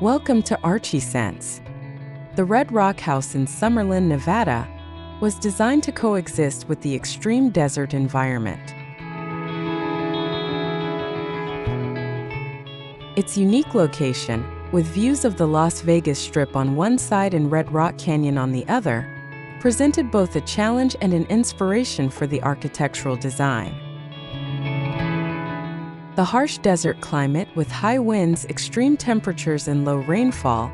Welcome to Archiesense. The red rock house in Summerlin, Nevada, was designed to coexist with the extreme desert environment. Its unique location, with views of the Las Vegas Strip on one side and Red Rock Canyon on the other, presented both a challenge and an inspiration for the architectural design. The harsh desert climate with high winds, extreme temperatures, and low rainfall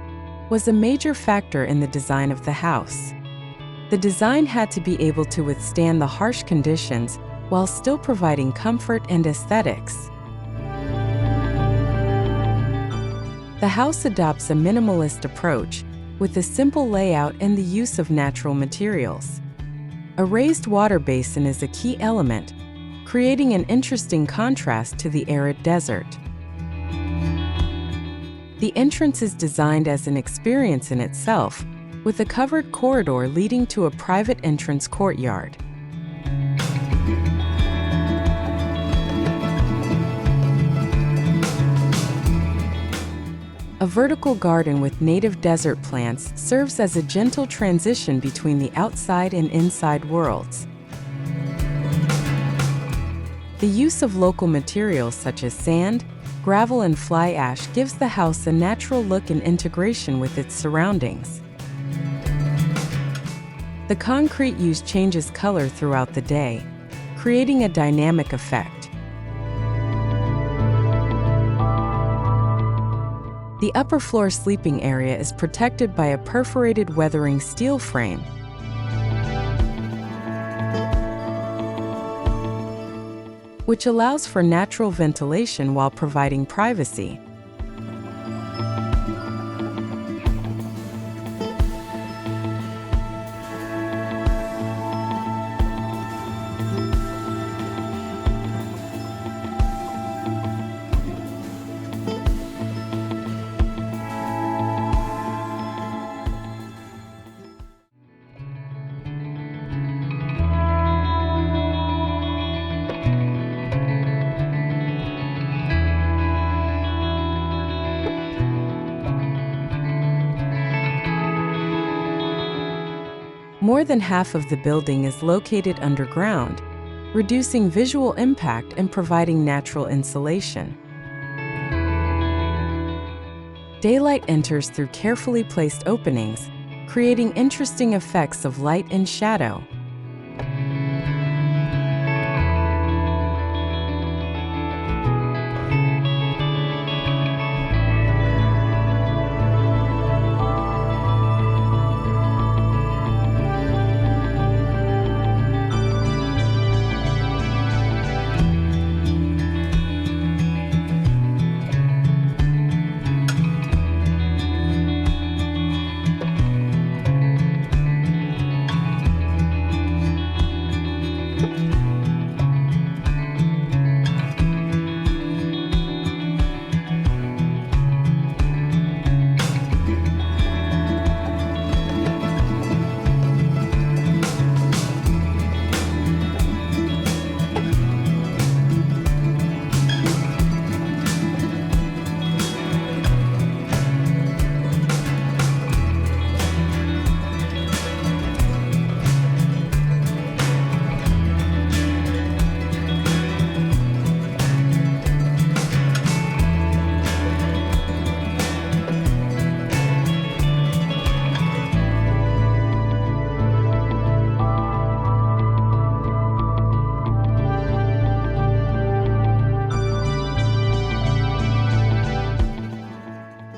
was a major factor in the design of the house. The design had to be able to withstand the harsh conditions while still providing comfort and aesthetics. The house adopts a minimalist approach with a simple layout and the use of natural materials. A raised water basin is a key element, creating an interesting contrast to the arid desert. The entrance is designed as an experience in itself, with a covered corridor leading to a private entrance courtyard. A vertical garden with native desert plants serves as a gentle transition between the outside and inside worlds. The use of local materials such as sand, gravel, and fly ash gives the house a natural look and integration with its surroundings. The concrete used changes color throughout the day, creating a dynamic effect. The upper floor sleeping area is protected by a perforated weathering steel frame. Which allows for natural ventilation while providing privacy. More than half of the building is located underground, reducing visual impact and providing natural insulation. Daylight enters through carefully placed openings, creating interesting effects of light and shadow.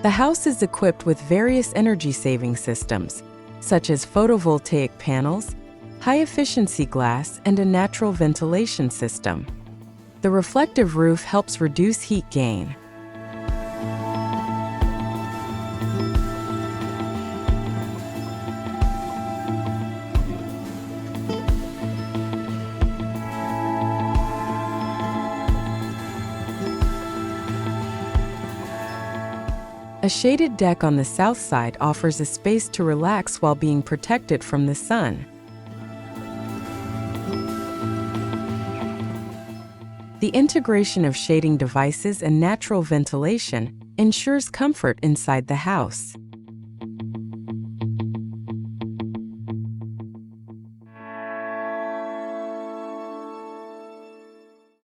The house is equipped with various energy-saving systems, such as photovoltaic panels, high-efficiency glass, and a natural ventilation system. The reflective roof helps reduce heat gain. A shaded deck on the south side offers a space to relax while being protected from the sun. The integration of shading devices and natural ventilation ensures comfort inside the house.